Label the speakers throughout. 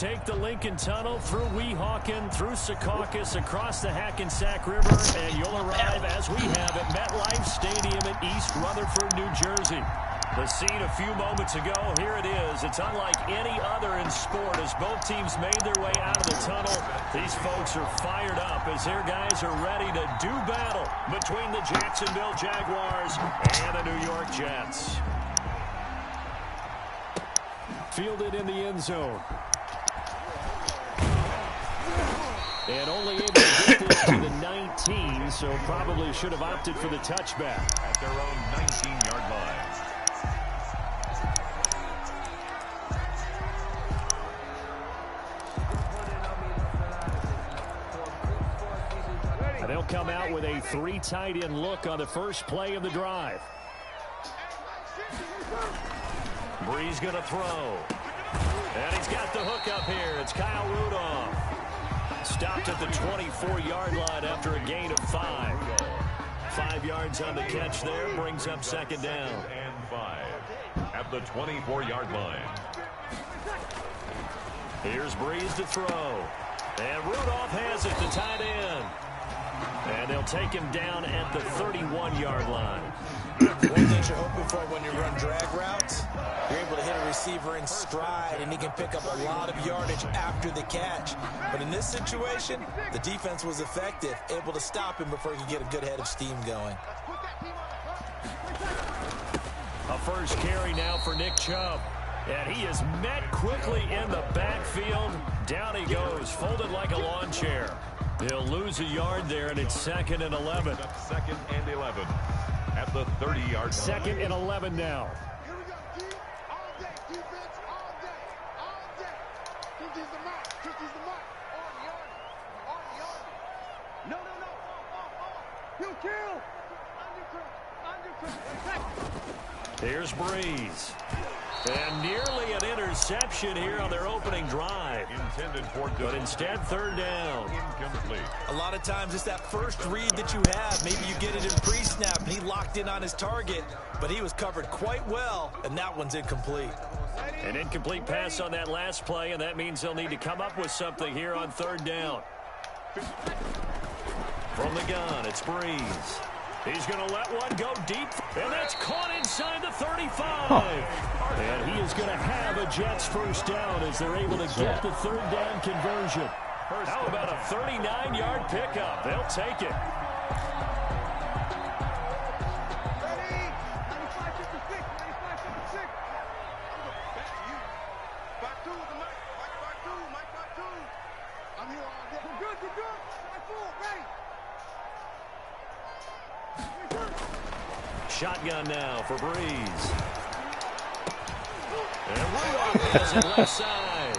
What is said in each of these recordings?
Speaker 1: take the Lincoln Tunnel through Weehawken, through Secaucus, across the Hackensack River, and you'll arrive, as we have, at MetLife Stadium in East Rutherford, New Jersey. The scene a few moments ago, here it is. It's unlike any other in sport. As both teams made their way out of the tunnel, these folks are fired up as their guys are ready to do battle between the Jacksonville Jaguars and the New York Jets. Fielded in the end zone. And only able to get this to the 19, so probably should have opted for the touchback.
Speaker 2: At their own 19-yard line.
Speaker 1: And they'll come out with a 3 tight end look on the first play of the drive. Breeze going to throw. And he's got the hook up here. It's Kyle Rudolph. Stopped at the 24-yard line after a gain of 5. 5 yards on the catch there. Brings up second down.
Speaker 2: And 5 at the 24-yard line.
Speaker 1: Here's Breeze to throw. And Rudolph has it, the tight end. And they'll take him down at the 31-yard line.
Speaker 3: One thing you're hoping for when you run drag routes, you're able to hit a receiver in stride, and he can pick up a lot of yardage after the catch. But in this situation, the defense was effective, able to stop him before he could get a good head of steam going.
Speaker 1: A first carry now for Nick Chubb. And he is met quickly in the backfield. Down he goes, folded like a lawn chair. He'll lose a yard there, and it's 2nd and 11.
Speaker 2: Second and 11 at the 30-yard line.
Speaker 1: 2nd and 11 now.
Speaker 4: Here we go, D. All day, defense, all day, all day. Kick the mark, kick the mark. On the yard. No. He'll kill. Undercut.
Speaker 1: Here's Breeze. And nearly an interception here on their opening drive.
Speaker 2: Intended for
Speaker 1: but instead, 3rd down.
Speaker 2: Incomplete.
Speaker 3: A lot of times it's that first read that you have. Maybe you get it in pre-snap, and he locked in on his target, but he was covered quite well, and that one's incomplete.
Speaker 1: An incomplete pass on that last play, and that means they'll need to come up with something here on 3rd down. From the gun, it's Breeze. He's going to let one go deep, and that's caught inside the 35. And he is going to have a Jets first down as they're able to get the 3rd down conversion. How about a 39-yard pickup? They'll take it.
Speaker 4: Ready? 95-56, 95-56. Back two with the mic. Mike back two. I'm here all day. We're good. Back full, ready.
Speaker 1: Shotgun now for Breeze. And Rudolph has it left side.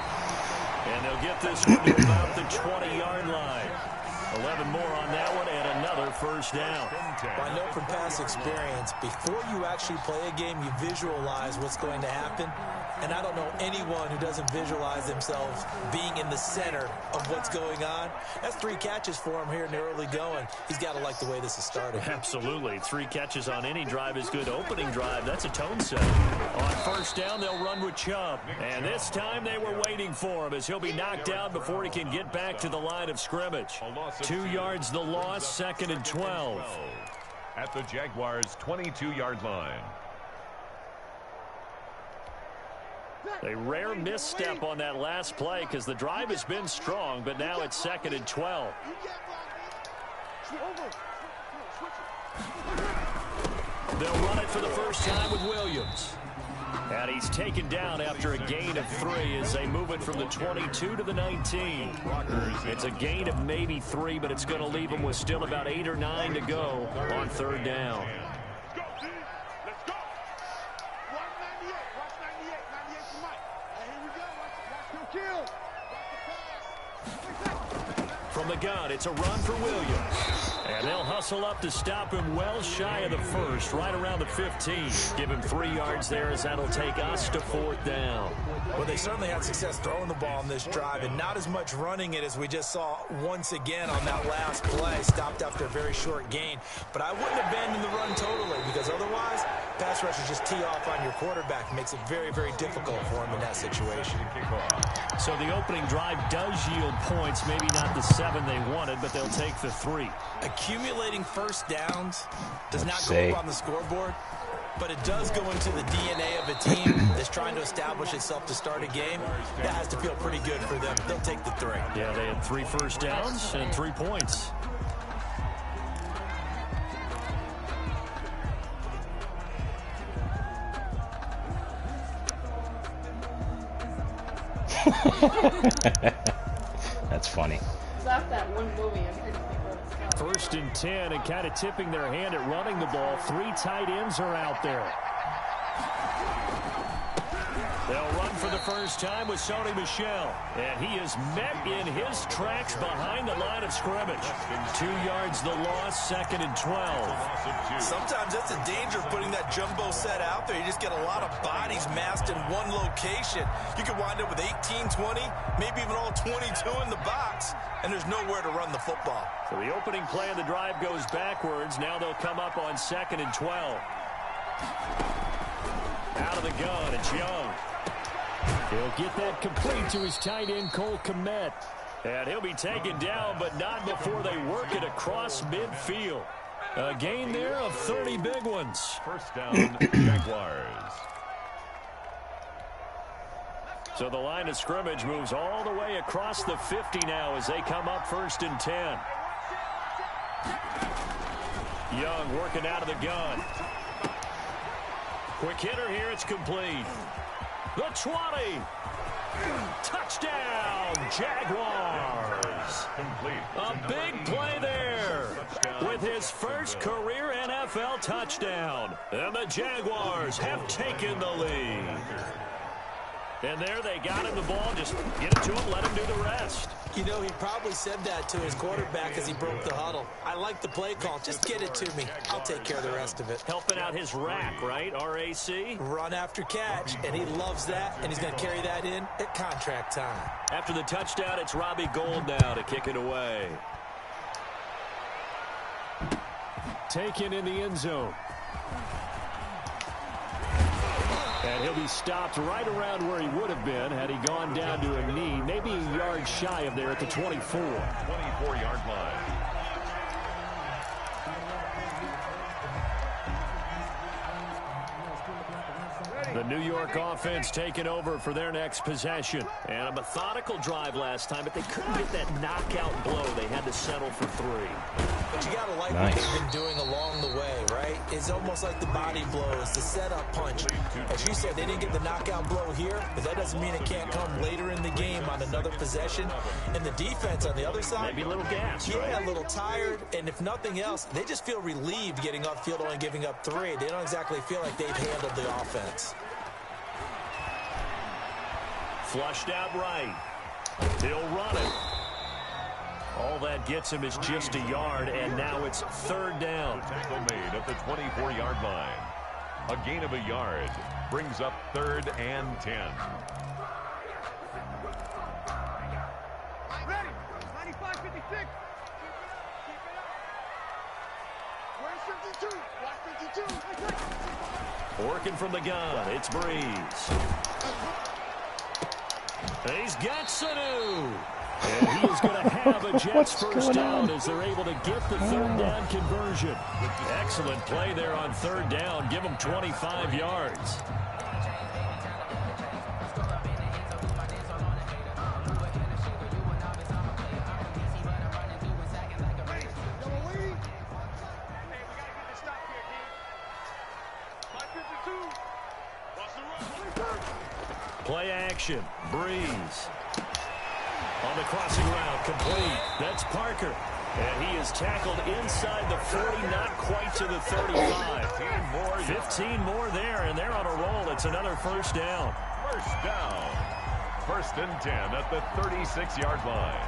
Speaker 1: And they'll get this one to about the 20-yard line. 11 more on that one and another first down.
Speaker 3: I know from past experience, before you actually play a game, you visualize what's going to happen. And I don't know anyone who doesn't visualize themselves being in the center of what's going on. That's 3 catches for him here in the early going. He's got to like the way this is started.
Speaker 1: Absolutely. 3 catches on any drive is good. Opening drive, that's a tone set. On first down, they'll run with Chubb. And this time they were waiting for him as he'll be knocked down before he can get back to the line of scrimmage. 2 yards the loss, 2nd and 12.
Speaker 2: At the Jaguars' 22-yard line.
Speaker 1: A rare misstep on that last play because the drive has been strong, but now it's 2nd and 12. They'll run it for the first time with Williams. And he's taken down after a gain of 3 as they move it from the 22 to the 19. It's a gain of maybe 3, but it's going to leave them with still about 8 or 9 to go on 3rd down. From the gun, it's a run for Williams. And they'll hustle up to stop him well shy of the first, right around the 15. Give him 3 yards there as that'll take us to 4th down.
Speaker 3: Well, they certainly had success throwing the ball on this drive and not as much running it as we just saw once again on that last play. Stopped after a very short gain. But I wouldn't abandon the run totally because otherwise, pass rushers just tee off on your quarterback. Makes it very, very difficult for him in that situation.
Speaker 1: So the opening drive does yield points. Maybe not the 7 they wanted, but they'll take the 3.
Speaker 3: Accumulating first downs does not go up on the scoreboard, but it does go into the DNA of a team that's trying to establish itself to start a game. That has to feel pretty good for them. They'll take the 3.
Speaker 1: Yeah, they had 3 first downs and 3 points.
Speaker 5: That's funny.
Speaker 6: That one movie, I'm trying to think what it's called.
Speaker 1: 1st and 10, and kind of tipping their hand at running the ball. 3 tight ends are out there. They'll run for the first time with Sony Michel. And he is met in his tracks behind the line of scrimmage. 2 yards the loss, 2nd and 12.
Speaker 3: Sometimes that's the danger of putting that jumbo set out there. You just get a lot of bodies massed in one location. You could wind up with 18, 20, maybe even all 22 in the box, and there's nowhere to run the football.
Speaker 1: So the opening play of the drive goes backwards. Now they'll come up on 2nd and 12. Out of the gun, it's Young. He'll get that complete to his tight end, Cole Kmet. And he'll be taken down, but not before they work it across midfield. A gain there of 30 big ones.
Speaker 2: First down, Jaguars.
Speaker 1: So the line of scrimmage moves all the way across the 50 now as they come up 1st and 10. Young working out of the gun. Quick hitter here, it's complete. The 20. Touchdown, Jaguars.
Speaker 2: Complete.
Speaker 1: A big play there with his first career NFL touchdown. And the Jaguars have taken the lead. And there they got him the ball. Just get it to him, let him do the rest.
Speaker 3: You know, he probably said that to his quarterback as he broke the huddle. I like the play call. Just get it to me. I'll take care of the rest of it.
Speaker 1: Helping out his rack, right? RAC?
Speaker 3: Run after catch, and he loves that, and he's going to carry that in at contract time.
Speaker 1: After the touchdown, it's Robbie Gould now to kick it away. Taken in the end zone. And he'll be stopped right around where he would have been had he gone down to a knee, maybe a yard shy of there at the 24.
Speaker 2: 24-yard line.
Speaker 1: The New York offense taking over for their next possession. And a methodical drive last time, but they couldn't get that knockout blow. They had to settle for 3.
Speaker 3: But you got to like what they've been doing along the way, right? It's almost like the body blows, the setup punch. As you said, they didn't get the knockout blow here, but that doesn't mean it can't come later in the game on another possession. And the defense on the other side,
Speaker 1: maybe a little gas,
Speaker 3: yeah,
Speaker 1: right?
Speaker 3: A little tired. And if nothing else, they just feel relieved getting upfield, only giving up 3. They don't exactly feel like they've handled the offense.
Speaker 1: Flushed out right. He'll run it. All that gets him is just a yard, and now it's 3rd down.
Speaker 2: Tackle made at the 24-yard line. A gain of a yard brings up 3rd and 10.
Speaker 4: Ready. 95, 56. Where's 52? Watch 52.
Speaker 1: Working from the gun, it's Breeze. He's got Sanu. And he is going to have a Jets first down as they're able to get the 3rd down conversion. Excellent play there on 3rd down. Give them 25 yards. Play action. Breeze. On the crossing route, complete. That's Parker. And he is tackled inside the 40, not quite to the 35. 15 more there, and they're on a roll. It's another first down.
Speaker 2: First down. 1st and 10 at the 36-yard line.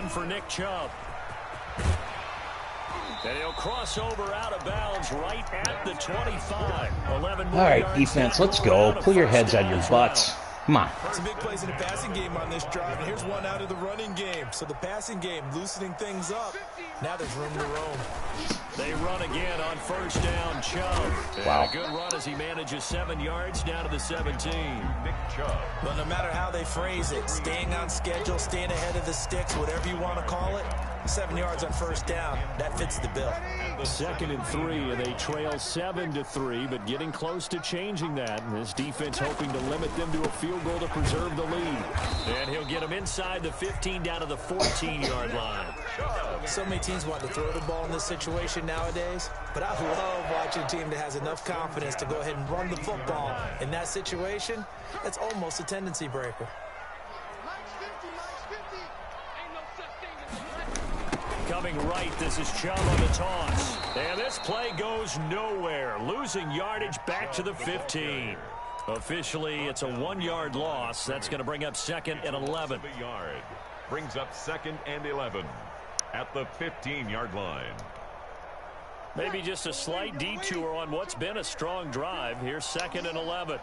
Speaker 1: one for Nick Chubb. And he'll cross over out of bounds right at the 25. 11 more
Speaker 5: All right,
Speaker 1: yards
Speaker 5: defense,
Speaker 1: down
Speaker 5: let's
Speaker 1: the
Speaker 5: go.
Speaker 1: road.
Speaker 5: Pull your
Speaker 1: First
Speaker 5: heads out
Speaker 1: down
Speaker 5: of your
Speaker 1: as
Speaker 5: butts.
Speaker 1: well.
Speaker 5: Come on.
Speaker 3: Some big plays in the passing game on this drive, and here's one out of the running game. So the passing game loosening things up. Now there's room to roam.
Speaker 1: They run again on first down. Chubb.
Speaker 5: Wow.
Speaker 1: And a good run as he manages 7 yards down to the 17.
Speaker 2: Nick Chubb.
Speaker 3: But no matter how they phrase it, staying on schedule, staying ahead of the sticks, whatever you want to call it, 7 yards on first down, that fits the bill.
Speaker 1: 2nd and 3, and they trail 7-3, but getting close to changing that. And this defense hoping to limit them to a field goal to preserve the lead. And he'll get them inside the 15 down to the 14-yard line.
Speaker 3: So many teams want to throw the ball in this situation nowadays, but I love watching a team that has enough confidence to go ahead and run the football. In that situation, that's almost a tendency breaker.
Speaker 1: Coming right, this is Chubb on the toss. And this play goes nowhere. Losing yardage back to the 15. Officially, it's a 1-yard loss. That's going to bring up 2nd and 11.
Speaker 2: A yard. Brings up 2nd and 11 at the 15-yard line.
Speaker 1: Maybe just a slight detour on what's been a strong drive. Here's 2nd and 11.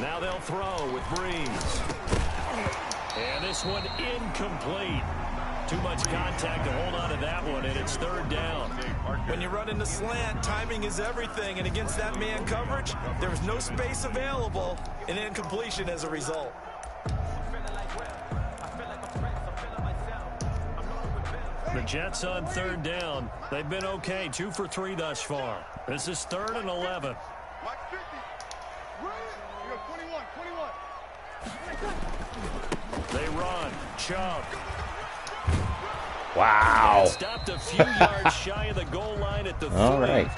Speaker 1: Now they'll throw with Breeze. And this one incomplete. Too much contact to hold on to that one, and it's 3rd down.
Speaker 3: When you run in the slant, timing is everything, and against that man coverage, there's no space available, and incompletion as a result.
Speaker 1: The Jets on 3rd down. They've been okay, 2 for 3 thus far. This is 3rd and 11. They run. Chubb.
Speaker 5: Wow.
Speaker 1: Stopped a few yards shy of the goal line at the 3.
Speaker 5: All right.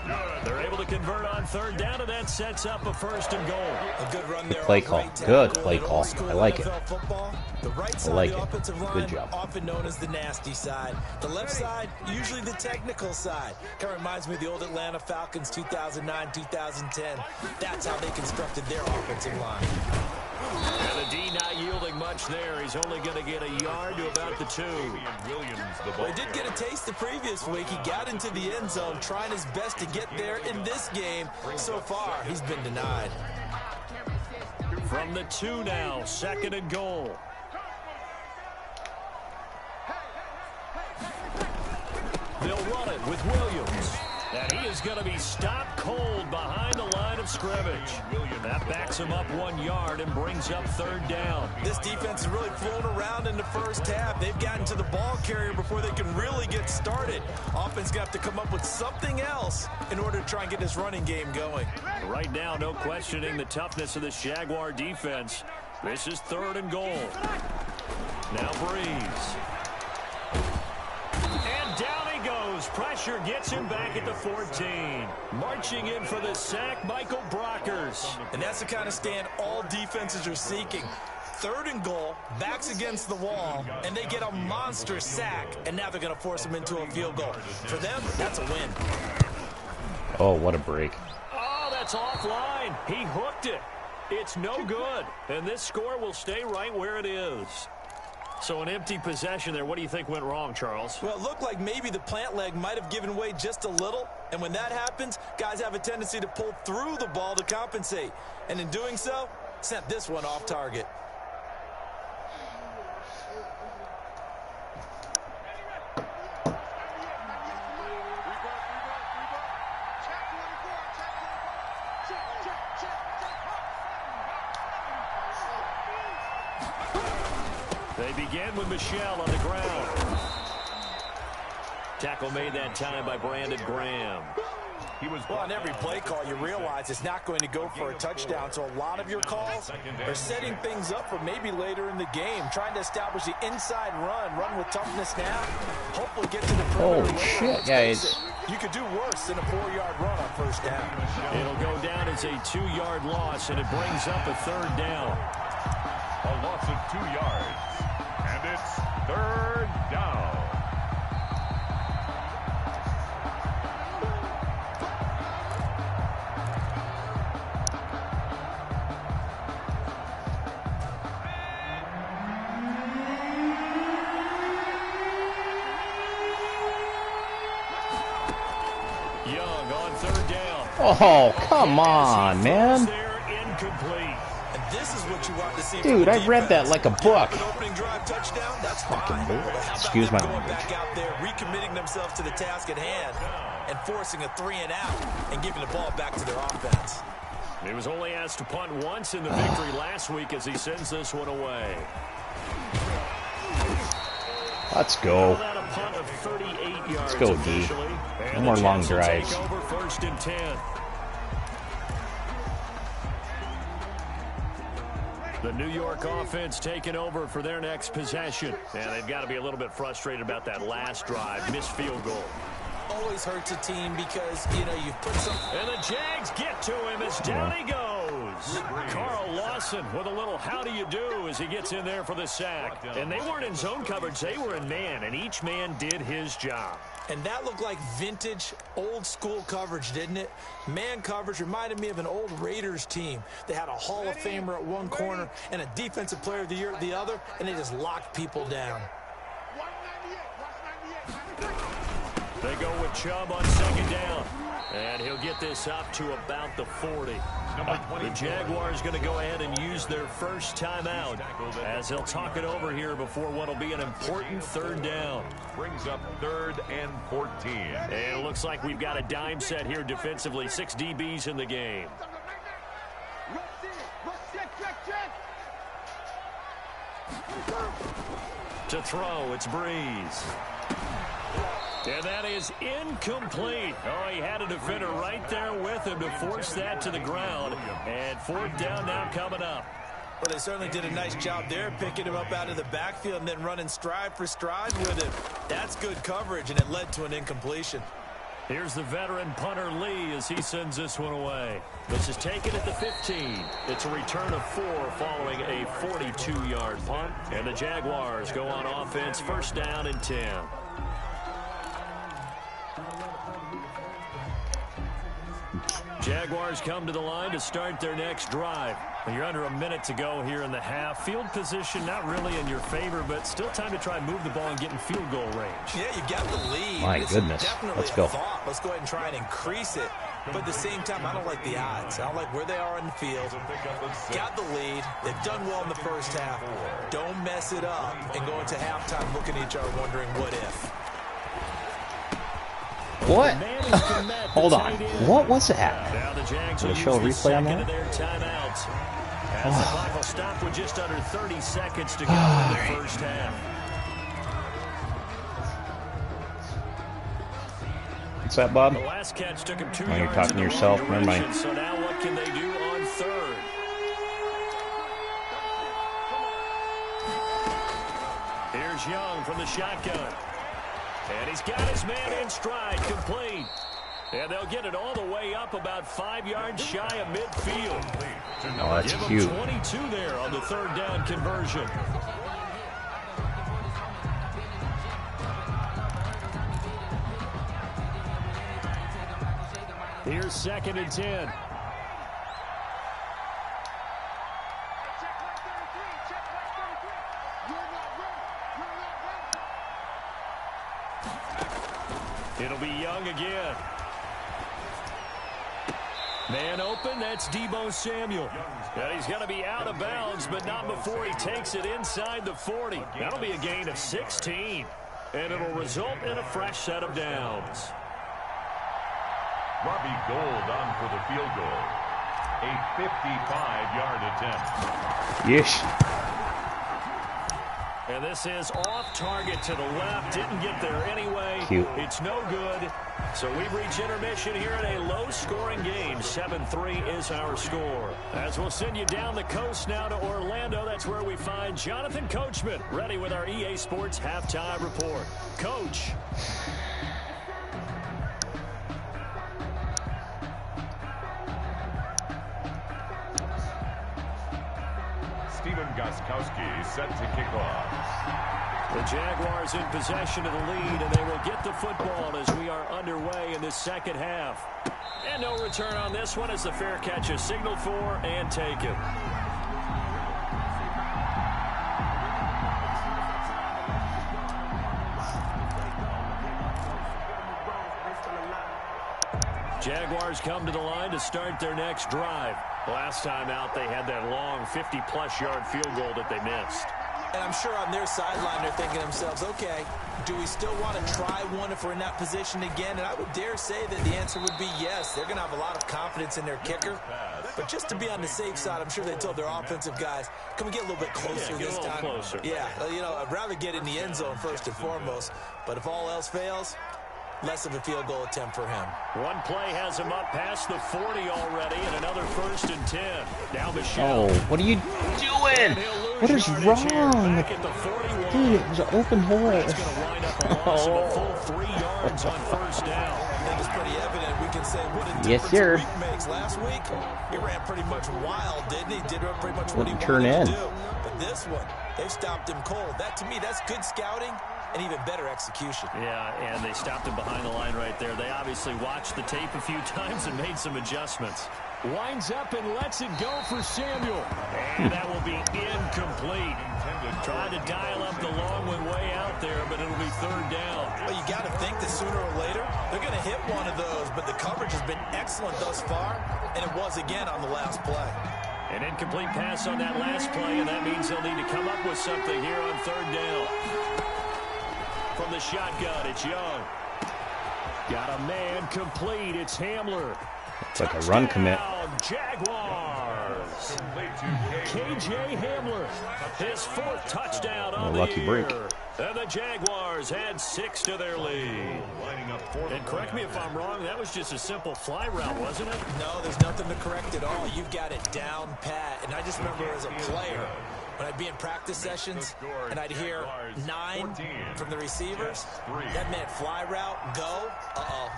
Speaker 1: They're able to convert on 3rd down, and that sets up a 1st and goal.
Speaker 3: A good run there.
Speaker 5: Play call. Good play call. I like it.
Speaker 3: Football, the right side
Speaker 5: I like
Speaker 3: of the
Speaker 5: it.
Speaker 3: offensive line,
Speaker 5: Good job.
Speaker 3: often known as the nasty side. The left side, usually the technical side. Kind of reminds me of the old Atlanta Falcons 2009, 2010. That's how they constructed their offensive line.
Speaker 1: And the D not yielding much there. He's only going to get a yard to about the 2.
Speaker 3: Well, he did get a taste the previous week. He got into the end zone, trying his best to get there in this game. So far, he's been denied.
Speaker 1: From the 2 now, 2nd and goal. They'll run it with Williams. And he is going to be stopped cold behind the line of scrimmage. That backs him up 1 yard and brings up 3rd down.
Speaker 3: This defense has really flown around in the first half. They've gotten to the ball carrier before they can really get started. Offense got to come up with something else in order to try and get this running game going.
Speaker 1: Right now, no questioning the toughness of this Jaguar defense. This is 3rd and goal. Now Breeze. And down he goes. Pressure gets him back at the 14. Marching in for the sack, Michael Brockers.
Speaker 3: And that's the kind of stand all defenses are seeking. 3rd and goal, backs against the wall, and they get a monster sack, and now they're going to force them into a field goal. For them, that's a win.
Speaker 5: Oh, what a break.
Speaker 1: Oh, that's offline. He hooked it. It's no good. And this score will stay right where it is. So an empty possession there. What do you think went wrong, Charles?
Speaker 3: Well, it looked like maybe the plant leg might have given way just a little. And when that happens, guys have a tendency to pull through the ball to compensate. And in doing so, sent this one off target.
Speaker 1: They begin with Michelle on the ground. Tackle made that time by Brandon Graham.
Speaker 3: He was well, on every play call, you realize it's not going to go for a touchdown. So a lot of your calls are setting things up for maybe later in the game, trying to establish the inside run with toughness now. Hopefully get to the perimeter later.
Speaker 5: Shit, guys.
Speaker 3: You could do worse than a 4-yard run on first down.
Speaker 1: It'll go down as a 2-yard loss, and it brings up a 3rd down.
Speaker 2: A loss of 2 yards. And it's 3rd down.
Speaker 1: Young on third down.
Speaker 5: Oh, come on, man.
Speaker 1: There, incomplete.
Speaker 3: And this is what you want to see.
Speaker 5: Dude, I read that like a book.
Speaker 3: An opening drive touchdown, that's
Speaker 5: Fucking
Speaker 3: fine.
Speaker 5: book.
Speaker 3: But how about
Speaker 5: Excuse
Speaker 3: them
Speaker 5: my
Speaker 3: going
Speaker 5: language.
Speaker 3: back out there, recommitting themselves to the task at hand, and forcing a 3 and out, and giving the ball back to their offense.
Speaker 1: He was only asked to punt once in the victory last week as he sends this one away.
Speaker 5: Let's go.
Speaker 1: That a punt of 38 yards.
Speaker 5: Let's go, D.
Speaker 1: Officially.
Speaker 5: No
Speaker 1: And
Speaker 5: more
Speaker 1: the
Speaker 5: long
Speaker 1: Jets will
Speaker 5: drives.
Speaker 1: Take over 1st and 10. The New York offense taking over for their next possession. And they've got to be a little bit frustrated about that last drive. Missed field goal.
Speaker 3: Always hurts a team because, you know, you've put some...
Speaker 1: And the Jags get to him as down he goes. Carl Lawson with a little how do you do as he gets in there for the sack. And they weren't in zone coverage. They were in man, and each man did his job.
Speaker 3: And that looked like vintage, old-school coverage, didn't it? Man coverage reminded me of an old Raiders team. They had a Hall of Famer at one corner and a Defensive Player of the Year at the other, and they just locked people down.
Speaker 1: They go with Chubb on 2nd down. And he'll get this up to about the 40. The Jaguars going to go ahead and use their first timeout as they'll talk it over here before what will be an important 3rd down.
Speaker 2: Brings up 3rd and 14.
Speaker 1: And it looks like we've got a dime set here defensively. 6 DBs in the game. To throw, it's Breeze. And that is incomplete. Oh, he had a defender right there with him to force that to the ground. And 4th down now coming up.
Speaker 3: Well, they certainly did a nice job there, picking him up out of the backfield and then running stride for stride with him. That's good coverage, and it led to an incompletion.
Speaker 1: Here's the veteran punter Lee as he sends this one away. This is taken at the 15. It's a return of 4 following a 42-yard punt. And the Jaguars go on offense, 1st down and 10. Jaguars come to the line to start their next drive. You're under a minute to go here in the half. Field position not really in your favor, but still time to try and move the ball and get in field goal range.
Speaker 3: Yeah, you got the lead.
Speaker 5: My
Speaker 3: It's
Speaker 5: goodness.
Speaker 3: definitely
Speaker 5: Let's
Speaker 3: a
Speaker 5: go.
Speaker 3: thought. Let's go ahead and try and increase it. But at the same time, I don't like the odds. I don't like where they are in the field. Got the lead. They've done well in the first half. Don't mess it up and go into halftime looking at each other wondering what if.
Speaker 5: What? Hold on. What was that?
Speaker 1: Now the Jags
Speaker 5: Did
Speaker 1: will
Speaker 5: they show a
Speaker 1: use the
Speaker 5: replay on
Speaker 1: second
Speaker 5: that?
Speaker 1: of their timeouts. As the clock will stop with just under 30 seconds to go in the first half.
Speaker 5: What's that, Bob?
Speaker 1: The last catch took him 2
Speaker 5: Oh, you're
Speaker 1: yards
Speaker 5: talking
Speaker 1: in
Speaker 5: to
Speaker 1: the
Speaker 5: yourself.
Speaker 1: wrong
Speaker 5: Never mind.
Speaker 1: direction. So now what can they do on 3rd? Here's Young from the shotgun. And he's got his man in stride, complete. And they'll get it all the way up about 5 yards shy of midfield.
Speaker 5: Oh, that's
Speaker 1: Give
Speaker 5: cute.
Speaker 1: him 22 there on the 3rd down conversion. Here's 2nd and 10. It'll be Young again. Man open, that's Deebo Samuel. And he's going to be out of bounds, but not before he takes it inside the 40. That'll be a gain of 16. And it'll result in a fresh set of downs.
Speaker 2: Robbie Gould on for the field goal. A 55-yard attempt.
Speaker 5: Yeesh.
Speaker 1: And this is off target to the left. Didn't get there anyway.
Speaker 5: Cute.
Speaker 1: It's no good. So we've reached intermission here in a low-scoring game. 7-3 is our score. As we'll send you down the coast now to Orlando, that's where we find Jonathan Coachman ready with our EA Sports Halftime Report. Coach.
Speaker 2: Steven Gostkowski set to kick off.
Speaker 1: The Jaguars in possession of the lead, and they will get the football as we are underway in the second half. And no return on this one as the fair catch is signaled for and taken. Jaguars come to the line to start their next drive. Last time out, they had that long 50-plus yard field goal that they missed.
Speaker 3: And I'm sure on their sideline they're thinking to themselves, okay, do we still want to try one if we're in that position again? And I would dare say that the answer would be yes. They're going to have a lot of confidence in their kicker. But just to be on the safe side, I'm sure they told their offensive guys, can we get a little bit closer this time?
Speaker 1: Closer.
Speaker 3: Yeah, you know, I'd rather get in the end zone first and foremost. But if all else fails, less of a field goal attempt for him.
Speaker 1: One play has him up past the 40 already, and another 1st and 10. Now Michelle.
Speaker 5: Oh, what are you doing? What is wrong? Dude, it was an open hole.
Speaker 1: That's going to wind up a loss of a full 3 yards on 1st down.
Speaker 3: I think it's pretty evident. We can say what a difference
Speaker 5: Yes, sir.
Speaker 3: a week makes. Last week, he ran pretty much wild, didn't he? Did pretty much what he
Speaker 5: Turn
Speaker 3: wanted
Speaker 5: in.
Speaker 3: to do. But this one, they've stopped him cold. That, to me, that's good scouting and even better execution.
Speaker 1: Yeah, and they stopped him behind the line right there. They obviously watched the tape a few times and made some adjustments. Winds up and lets it go for Samuel. And that will be incomplete. Tried to dial up the long one way out there, but it'll be 3rd down.
Speaker 3: Well, you got to think that sooner or later, they're going to hit one of those, but the coverage has been excellent thus far, and it was again on the last play.
Speaker 1: An incomplete pass on that last play, and that means they'll need to come up with something here on 3rd down. From the shotgun, it's Young. Got a man complete. It's Hamler.
Speaker 5: It's like a run commit.
Speaker 1: Jaguars. KJ Hamler, his 4th touchdown on the
Speaker 5: lucky
Speaker 1: year.
Speaker 5: break.
Speaker 1: And the Jaguars add 6 to their lead. And correct me if I'm wrong, that was just a simple fly route, wasn't it?
Speaker 3: No, there's nothing to correct at all. You've got it down pat. And I just remember as a player, when I'd be in practice sessions and I'd hear 9 from the receivers, that meant fly route, go,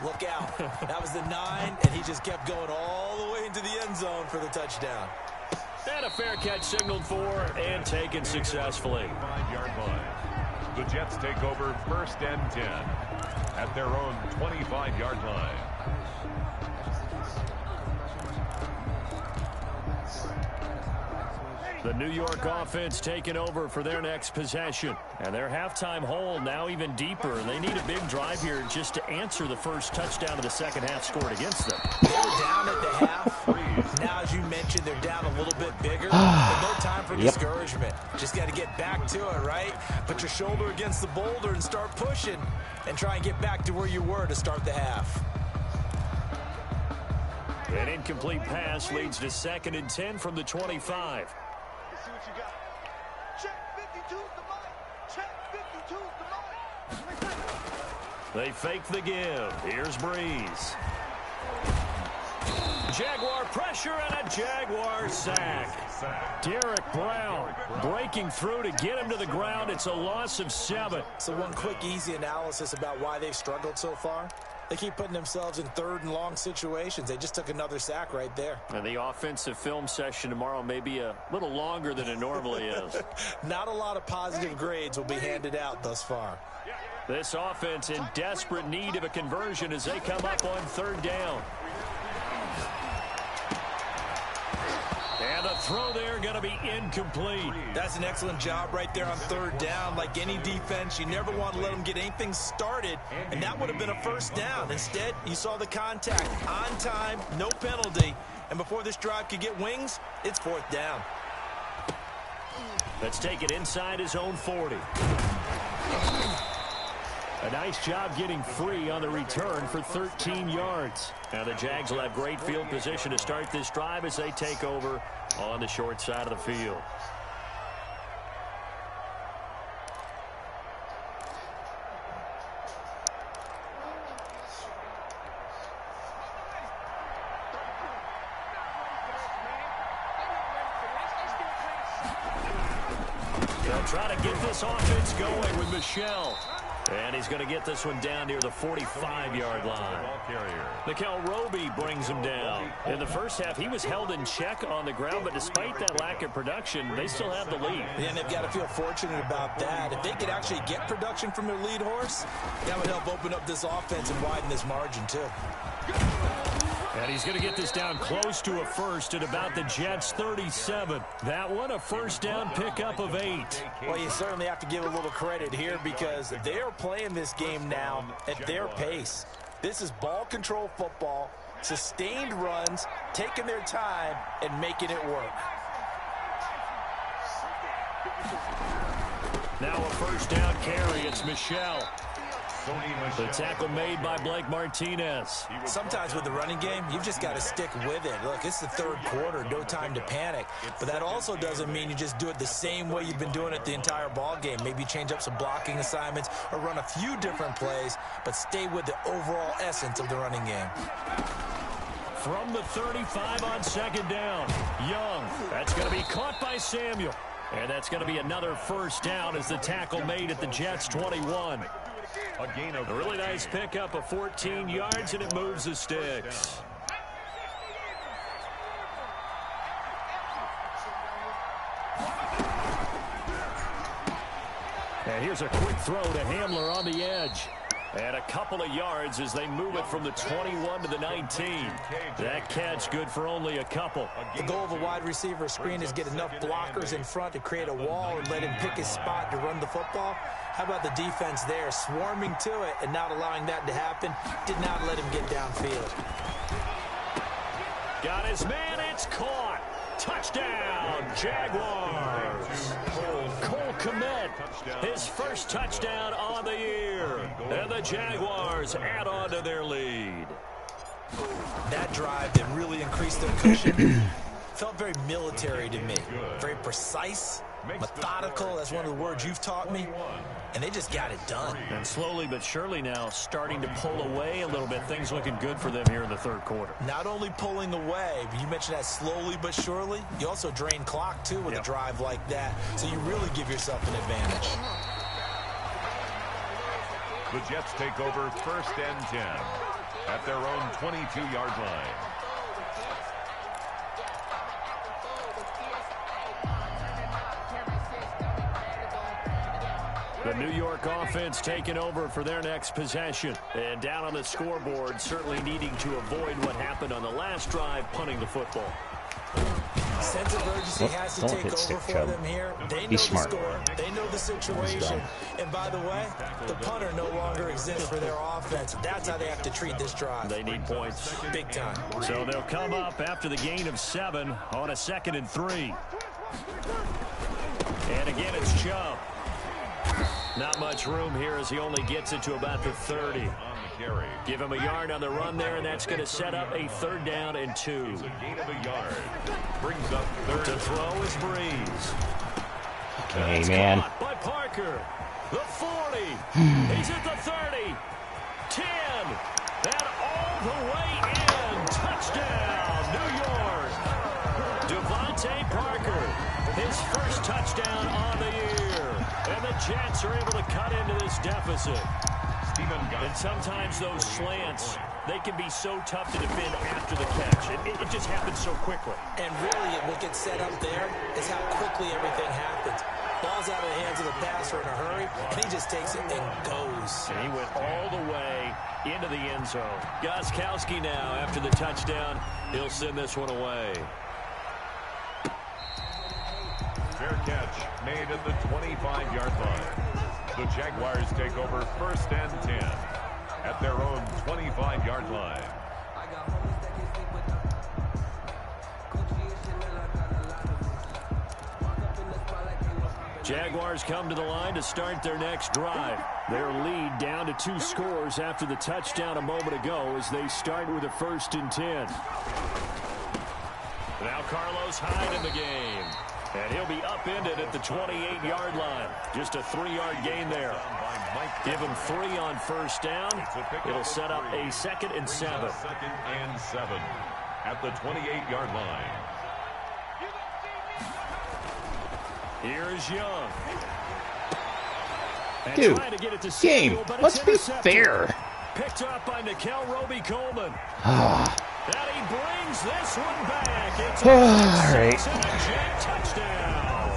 Speaker 3: look out. That was the 9, and he just kept going all the way into the end zone for the touchdown.
Speaker 1: And a fair catch signaled for and taken successfully.
Speaker 2: 5-yard line. The Jets take over 1st and 10 at their own 25-yard line.
Speaker 1: The New York offense taking over for their next possession. And their halftime hole now even deeper. They need a big drive here just to answer the first touchdown of the second half scored against them.
Speaker 3: They were down at the half. Now, as you mentioned, they're down a little bit bigger. But no time for discouragement. Just got to get back to it, right? Put your shoulder against the boulder and start pushing. And try and get back to where you were to start the half.
Speaker 1: An incomplete pass leads to 2nd and 10 from the 25.
Speaker 4: See what you got. Check 52's the money. Check 52's the money.
Speaker 1: They fake the give. Here's Breeze. Jaguar pressure and a Jaguar sack. Derek Brown breaking through to get him to the ground. It's a loss of 7.
Speaker 3: So one quick, easy analysis about why they've struggled so far. They keep putting themselves in 3rd and long situations. They just took another sack right there.
Speaker 1: And the offensive film session tomorrow may be a little longer than it normally is.
Speaker 3: Not a lot of positive grades will be handed out thus far.
Speaker 1: This offense in desperate need of a conversion as they come up on 3rd down. And the throw there going to be incomplete.
Speaker 3: That's an excellent job right there on 3rd down. Like any defense, you never want to let them get anything started, and that would have been a 1st down. Instead, you saw the contact on time, no penalty, and before this drive could get wings, it's 4th down.
Speaker 1: Let's take it inside his own 40. A nice job getting free on the return for 13 yards. Now the Jags will have great field position to start this drive as they take over on the short side of the field. They'll try to get this offense going with Michelle. And he's going to get this one down near the 45-yard line. Nickel Roby brings him down. In the first half, he was held in check on the ground, but despite that lack of production, they still have the lead.
Speaker 3: And they've got to feel fortunate about that. If they could actually get production from their lead horse, that would help open up this offense and widen this margin, too.
Speaker 1: And he's going to get this down close to a first at about the Jets' 37. That one, a 1st down pickup of 8.
Speaker 3: Well, you certainly have to give a little credit here because they are playing this game now at their pace. This is ball control football. Sustained runs, taking their time, and making it work.
Speaker 1: Now a first down carry. It's Michelle. The tackle made by Blake Martinez.
Speaker 3: Sometimes with the running game, you've just got to stick with it. Look, it's the third quarter, no time to panic. But that also doesn't mean you just do it the same way you've been doing it the entire ball game. Maybe change up some blocking assignments or run a few different plays, but stay with the overall essence of the running game.
Speaker 1: From the 35 on second down, Young. That's going to be caught by Samuel. And that's going to be another first down as the tackle made at the Jets' 21. A really nice pickup of 14 yards, and it moves the sticks. And here's a quick throw to Hamler on the edge. And a couple of yards as they move it from the 21 to the 19. That catch good for only a couple.
Speaker 3: The goal of a wide receiver screen is get enough blockers in front to create a wall and let him pick his spot to run the football. How about the defense there, swarming to it and not allowing that to happen? Did not let him get downfield.
Speaker 1: Got his man, it's caught. Touchdown, Jaguars. Cole Kmet, his first touchdown on the year. And the Jaguars add on to their lead.
Speaker 3: That drive that really increased their cushion felt very military to me. Very precise, methodical. That's one of the words you've taught me. And they just got it done.
Speaker 1: And slowly but surely now starting to pull away a little bit. Things looking good for them here in the third quarter.
Speaker 3: Not only pulling away, but you mentioned that slowly but surely. You also drain clock, too, with a drive like that. So you really give yourself an advantage.
Speaker 2: The Jets take over first and 10 at their own 22-yard line.
Speaker 1: The New York offense taking over for their next possession. And down on the scoreboard, certainly needing to avoid what happened on the last drive, punting the football.
Speaker 3: Sense of urgency has to take over for them here. They know the score. They know the situation. And by the way, the punter no longer exists for their offense. That's how they have to treat this drive.
Speaker 1: They need points.
Speaker 3: Big time.
Speaker 1: So they'll come up after the gain of 7 on a 2nd and 3. And again, it's Chubb. Not much room here as he only gets it to about the 30. Give him a yard on the run there, and that's going to set up a 3rd down and 2.
Speaker 2: Gain of a yard. Brings up 3rd.
Speaker 1: To throw is Breeze.
Speaker 5: Okay, man.
Speaker 1: Caught by Parker. The 40. He's at the 30. 10. And all the way in. Touchdown, New York. Devontae Parker. His first touchdown on the year. And the Jets are able to cut into this deficit. And sometimes those slants, they can be so tough to defend after the catch. It just happens so quickly.
Speaker 3: And really, what gets set up there is how quickly everything happens. Ball's out of the hands of the passer in a hurry, and he just takes it and goes.
Speaker 1: And he went all the way into the end zone. Gostkowski now, after the touchdown, he'll send this one away.
Speaker 2: Fair catch made at the 25-yard line. The Jaguars take over first and 10 at their own 25-yard line.
Speaker 1: Jaguars come to the line to start their next drive. Their lead down to 2 scores after the touchdown a moment ago as they start with a 1st and 10. Now Carlos Hyde in the game. And he'll be upended at the 28-yard line. Just a 3-yard gain there. Give him 3 on first down. It'll set up a 2nd and 7.
Speaker 2: 2nd and 7 at the 28-yard line.
Speaker 1: Here's Young. And
Speaker 5: dude,
Speaker 1: trying to get it to
Speaker 5: game,
Speaker 1: Samuel,
Speaker 5: let's be fair.
Speaker 1: Picked up by Nikel Roby-Coleman. And he brings this one back. It's
Speaker 5: all right.
Speaker 1: a touchdown.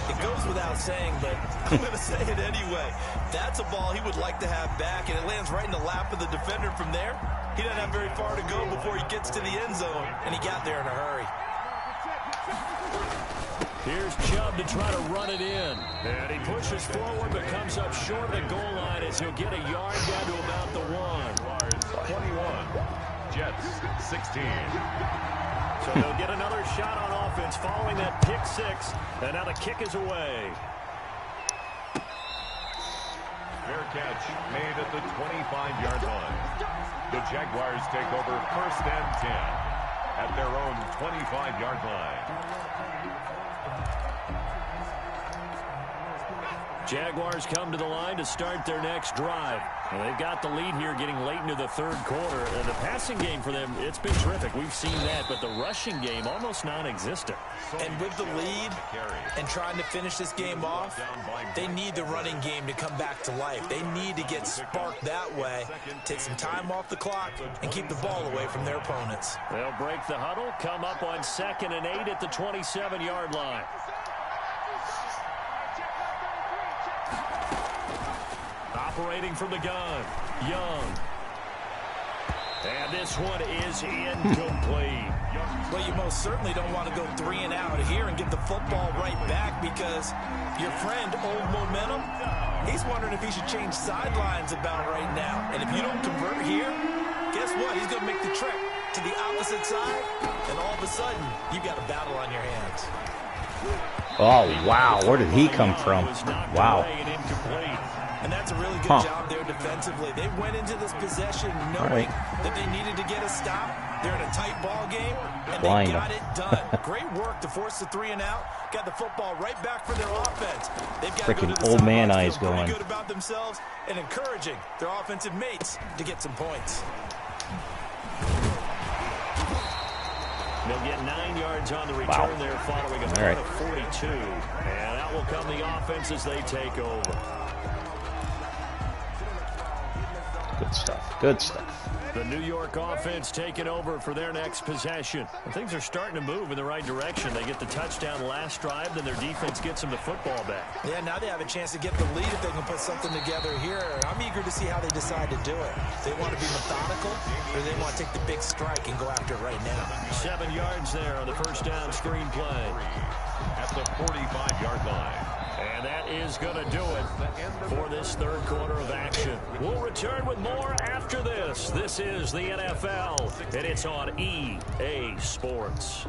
Speaker 3: It goes without saying, but I'm going to say it anyway. That's a ball he would like to have back, and it lands right in the lap of the defender from there. He doesn't have very far to go before he gets to the end zone, and he got there in a hurry.
Speaker 1: Here's Chubb to try to run it in. And he pushes forward but comes up short of the goal line as he'll get a yard down to about the 1.
Speaker 2: 21. Jets 16.
Speaker 1: So they'll get another shot on offense following that pick six. And now the kick is away.
Speaker 2: Fair catch made at the 25-yard line. The Jaguars take over 1st and 10 at their own 25-yard line.
Speaker 1: Jaguars come to the line to start their next drive. And they've got the lead here getting late into the third quarter. And the passing game for them, it's been terrific. We've seen that. But the rushing game, almost non-existent.
Speaker 3: And with the lead and trying to finish this game off, they need the running game to come back to life. They need to get sparked that way, take some time off the clock, and keep the ball away from their opponents.
Speaker 1: They'll break the huddle, come up on 2nd and 8 at the 27-yard line. Operating from the gun, Young. And this one is incomplete.
Speaker 3: Well, you most certainly don't want to go 3 and out here and get the football right back, because your friend, Old Momentum, he's wondering if he should change sidelines about right now. And if you don't convert here, guess what? He's going to make the trek to the opposite side, and all of a sudden, you've got a battle on your hands.
Speaker 5: Oh, wow. Where did he come from? Wow.
Speaker 3: And that's a really good job there defensively. They went into this possession knowing that they needed to get a stop. They're in a tight ball game, and they got it done. Great work to force the 3 and out. Got the football right back for their offense. They've got
Speaker 5: freaking old man eyes going.
Speaker 3: Good about themselves and encouraging their offensive mates to get some points.
Speaker 1: They'll get 9 yards on the return there following a punt of 42. And out will come the offense as they take over.
Speaker 5: Good stuff. Good stuff.
Speaker 1: The New York offense taking over for their next possession. And things are starting to move in the right direction. They get the touchdown last drive, then their defense gets them the football back.
Speaker 3: Yeah, now they have a chance to get the lead if they can put something together here. I'm eager to see how they decide to do it. They want to be methodical, or they want to take the big strike and go after it right now.
Speaker 1: 7 yards there on the first down screen play.
Speaker 2: At the 45-yard line.
Speaker 1: And that is going to do it for this third quarter of action. We'll return with more after this. This is the NFL, and it's on EA Sports.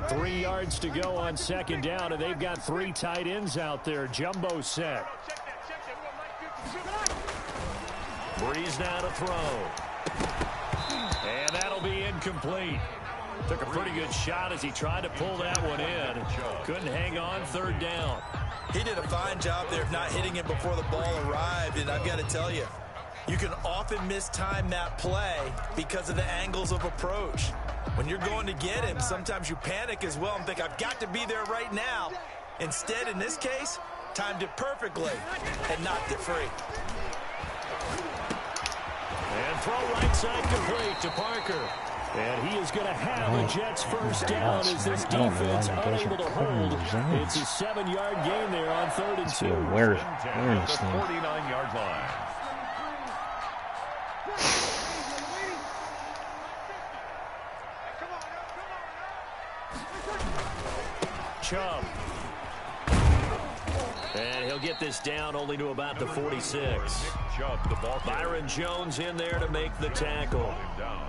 Speaker 1: 3 yards to go on 2nd down, and they've got 3 tight ends out there. Jumbo set. Breeze now to throw. And that'll be incomplete. Took a pretty good shot as he tried to pull that one in. Couldn't hang on 3rd down.
Speaker 3: He did a fine job there of not hitting it before the ball arrived, and I've got to tell you, you can often mistime that play because of the angles of approach. When you're going to get him, sometimes you panic as well and think, I've got to be there right now. Instead, in this case, timed it perfectly and knocked it free.
Speaker 1: And throw right side complete to Parker. And he is going to have a Jets first down as this defense unable to hold. It's a 7-yard gain there on 3rd and 2.
Speaker 5: Where is this thing?
Speaker 2: 49-yard line.
Speaker 1: Chubb. And he'll get this down only to about the 46. Byron Jones in there to make the tackle.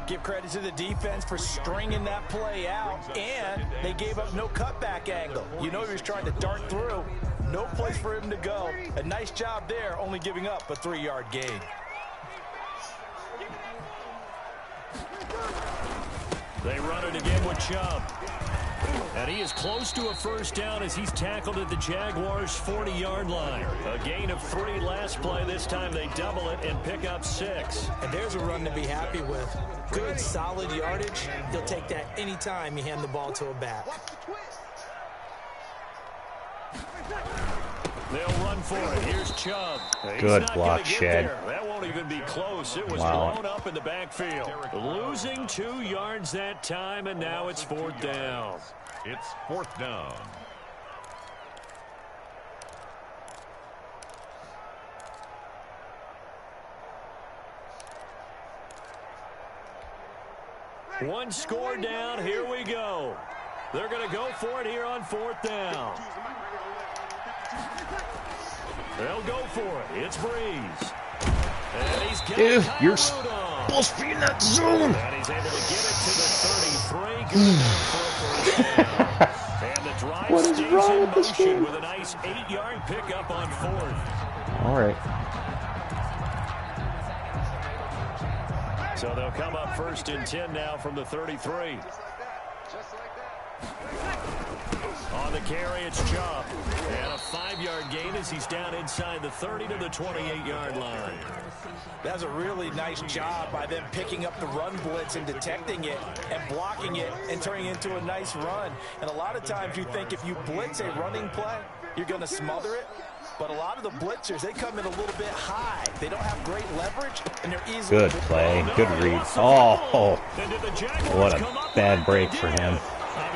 Speaker 3: Give credit to the defense for stringing that play out, and they gave up no cutback angle. You know he was trying to dart through. No place for him to go. A nice job there, only giving up a 3-yard gain.
Speaker 1: They run it again with Chubb. And he is close to a first down as he's tackled at the Jaguars' 40-yard line. A gain of 3 last play. This time they double it and pick up 6.
Speaker 3: And there's a run to be happy with. Good, solid yardage. He'll take that anytime you hand the ball to a back.
Speaker 1: They'll run for it. Here's Chubb.
Speaker 5: Good block, Shed.
Speaker 1: That won't even be close. It was blown up in the backfield. Losing 2 yards that time, and now it's 4th down.
Speaker 2: It's 4th down.
Speaker 1: One score down. Here we go. They're going to go for it here on 4th down. They'll go for it. It's Breeze.
Speaker 5: Dude, you're supposed to be in that zone.
Speaker 1: And he's able to get it to the 33. Good for a first down. And the drive
Speaker 5: What is
Speaker 1: stays
Speaker 5: wrong
Speaker 1: in
Speaker 5: with this
Speaker 1: motion
Speaker 5: game?
Speaker 1: with a nice 8-yard pickup on 4th.
Speaker 5: All right.
Speaker 1: So they'll come up 1st and 10 now from the 33. On the carry, it's Chubb. And a 5-yard gain as he's down inside the 30 to the 28-yard line.
Speaker 3: That's a really nice job by them picking up the run blitz and detecting it and blocking it and turning it into a nice run. And a lot of times you think if you blitz a running play, you're going to smother it. But a lot of the blitzers, they come in a little bit high. They don't have great leverage, and they're easily...
Speaker 5: Good play. Good read. Oh, what a bad break for him.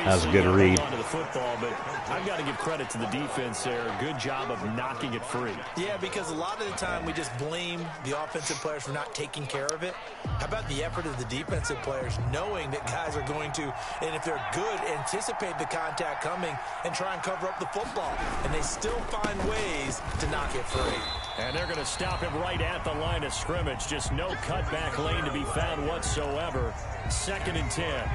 Speaker 5: That was a good read.
Speaker 1: Onto the football, but I've got to give credit to the defense there. Good job of knocking it free.
Speaker 3: Yeah, because a lot of the time we just blame the offensive players for not taking care of it. How about the effort of the defensive players knowing that guys are going to, and if they're good, anticipate the contact coming and try and cover up the football. And they still find ways to knock it free.
Speaker 1: And they're going to stop him right at the line of scrimmage. Just no cutback lane to be found whatsoever. 2nd and 10.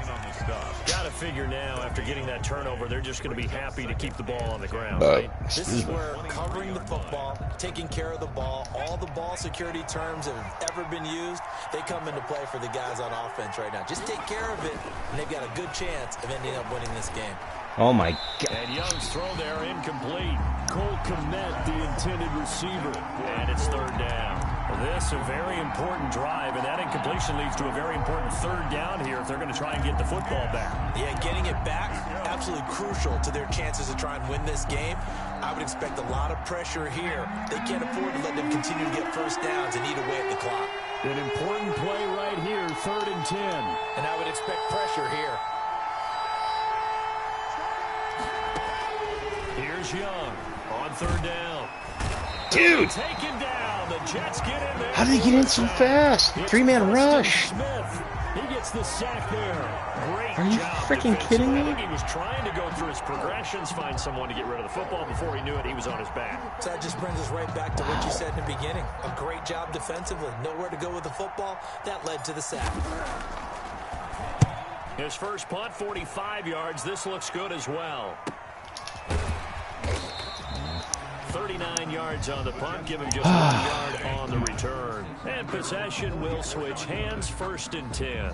Speaker 1: Got to figure now, after getting that turnover, they're just going to be happy to keep the ball on the ground, right?
Speaker 3: This is where covering the football, taking care of the ball, all the ball security terms that have ever been used, they come into play for the guys on offense right now. Just take care of it, and they've got a good chance of ending up winning this game.
Speaker 5: Oh, my God.
Speaker 1: And Young's throw there incomplete. Cole Kmet, the intended receiver. And it's 3rd down. This a very important drive, and that incompletion leads to a very important 3rd down here if they're going to try and get the football back.
Speaker 3: Yeah, getting it back, absolutely crucial to their chances to try and win this game. I would expect a lot of pressure here. They can't afford to let them continue to get first downs and eat away at the clock.
Speaker 1: An important play right here, 3rd and 10.
Speaker 3: And I would expect pressure here.
Speaker 1: Here's Young on 3rd down.
Speaker 5: Dude!
Speaker 1: Taken down. The Jets get in there.
Speaker 5: How did he get in so fast? 3-man rush.
Speaker 1: Smith. He gets the sack there. Great
Speaker 5: Are you
Speaker 1: job
Speaker 5: freaking kidding me?
Speaker 1: I think he was trying to go through his progressions, find someone to get rid of the football. Before he knew it, he was on his back.
Speaker 3: So that just brings us right back to what you said in the beginning. A great job defensively. Nowhere to go with the football. That led to the sack.
Speaker 1: His first punt, 45 yards. This looks good as well. 39 yards on the punt, give him just 1 yard on the return. And possession will switch hands, 1st and 10.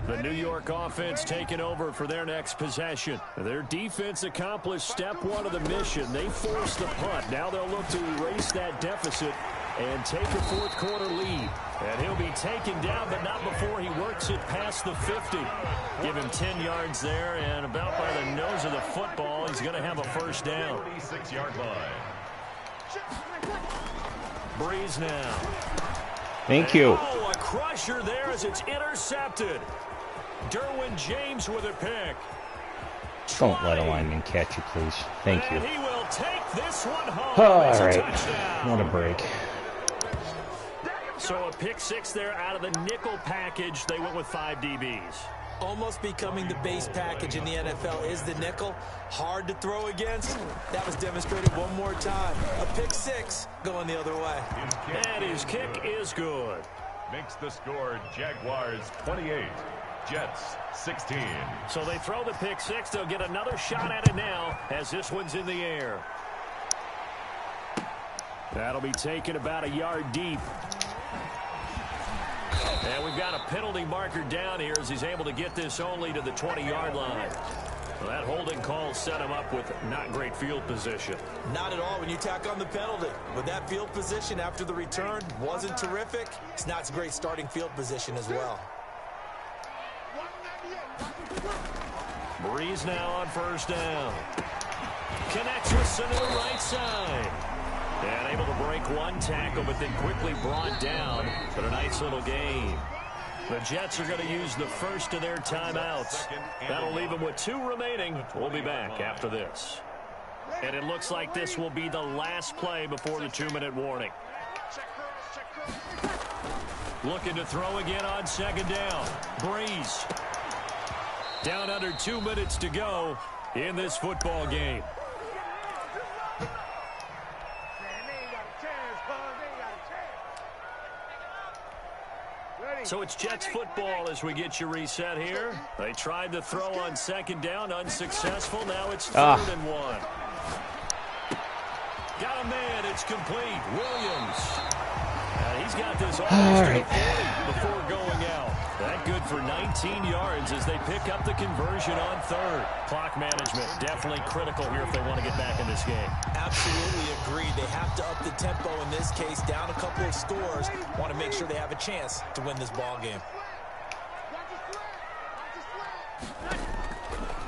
Speaker 1: The New York offense taking over for their next possession. Their defense accomplished step 1 of the mission. They forced the punt. Now they'll look to erase that deficit and take a 4th quarter lead. And he'll be taken down, but not before he works it past the 50. Give him 10 yards there, and about by the nose of the football, he's going to have a first down.
Speaker 2: 36-yard line.
Speaker 1: Breeze now.
Speaker 5: Thank you.
Speaker 1: Oh, a crusher there as it's intercepted. Derwin James with a pick.
Speaker 5: Don't let a lineman catch you, please. Thank you.
Speaker 1: And he will take this one home.
Speaker 5: All right. What a break.
Speaker 1: So a pick 6 there out of the nickel package. They went with 5 DBs.
Speaker 3: Almost becoming the base package in the NFL is the nickel. Hard to throw against. That was demonstrated one more time. A pick 6 going the other way.
Speaker 1: And his kick is good.
Speaker 2: Makes the score Jaguars 28, Jets 16.
Speaker 1: So they throw the pick 6. They'll get another shot at it now as this one's in the air. That'll be taken about a yard deep. And we've got a penalty marker down here as he's able to get this only to the 20-yard line. Well, that holding call set him up with not great field position.
Speaker 3: Not at all when you tack on the penalty. But that field position after the return wasn't terrific. It's not a great starting field position as well.
Speaker 1: Breeze now on first down. Connects with some to the right side. And able to break one tackle, but then quickly brought down. But a nice little game. The Jets are going to use the first of their timeouts. That'll leave them with 2 remaining. We'll be back after this. And it looks like this will be the last play before the 2-minute warning. Looking to throw again on 2nd down. Breeze. Down under 2 minutes to go. in this football game. So it's Jets football as we get you reset here. They tried to throw on second down, unsuccessful. Now it's 3rd and 1. Got a man, it's complete. Williams. He's got this almost to the 40 before going out. That good for 19 yards as they pick up the conversion on 3rd. Clock management definitely critical here if they want to get back in this game.
Speaker 3: Absolutely agree. They have to up the tempo in this case, down a couple of scores. Want to make sure they have a chance to win this ball game.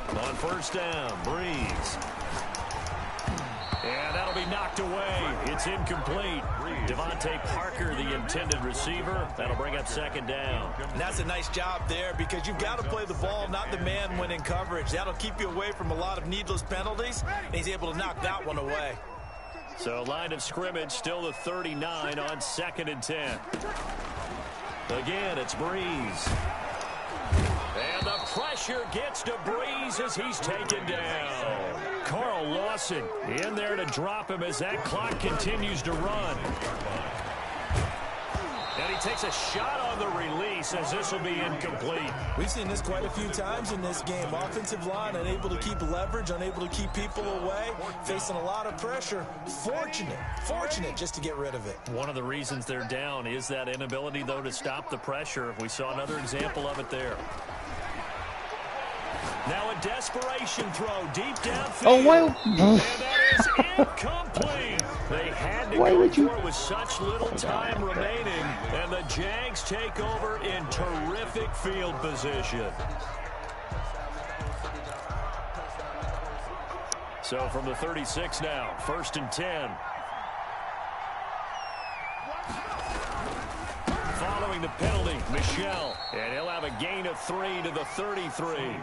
Speaker 1: On 1st down, Breeze. And that'll be knocked away. It's incomplete. Devontae Parker, the intended receiver. That'll bring up 2nd down.
Speaker 3: And that's a nice job there because you've got to play the ball, not the man when in coverage. That'll keep you away from a lot of needless penalties, and he's able to knock that one away.
Speaker 1: So line of scrimmage still the 39 on 2nd and 10. Again, it's Breeze. And the pressure gets to Breeze as he's taken down. Carl Lawson in there to drop him as that clock continues to run. And he takes a shot on the release as this will be incomplete.
Speaker 3: We've seen this quite a few times in this game. Offensive line unable to keep leverage, unable to keep people away, facing a lot of pressure. Fortunate just to get rid of it.
Speaker 1: One of the reasons they're down is that inability, though, to stop the pressure. We saw another example of it there. Now a desperation throw deep downfield.
Speaker 5: Oh, why?
Speaker 1: And that is incomplete. They had to go for it with such little time remaining. And the Jags take over in terrific field position. So from the 36 now, 1st and 10. Following the penalty, Michel. And he'll have a gain of 3 to the 33.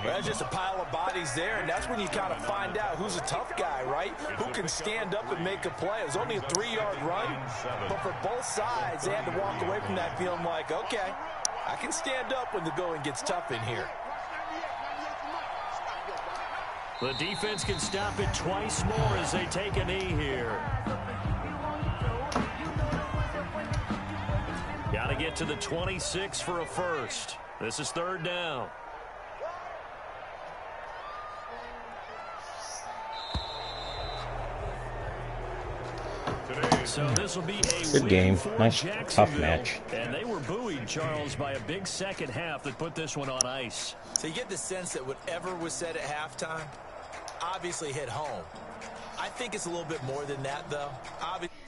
Speaker 3: That's just a pile of bodies there, and that's when you kind of find out who's a tough guy, right? Who can stand up and make a play. It was only a 3-yard run, but for both sides, they had to walk away from that feeling like, okay, I can stand up when the going gets tough in here.
Speaker 1: The defense can stop it twice more as they take a knee here. Got to get to the 26 for a first. This is 3rd down. So this will be a
Speaker 5: good game. Nice, tough
Speaker 1: Jacksonville.
Speaker 5: match.
Speaker 1: And they were buoyed, Charles, by a big second half that put this one on ice.
Speaker 3: So you get the sense that whatever was said at halftime obviously hit home. I think it's a little bit more than that, though. Obviously.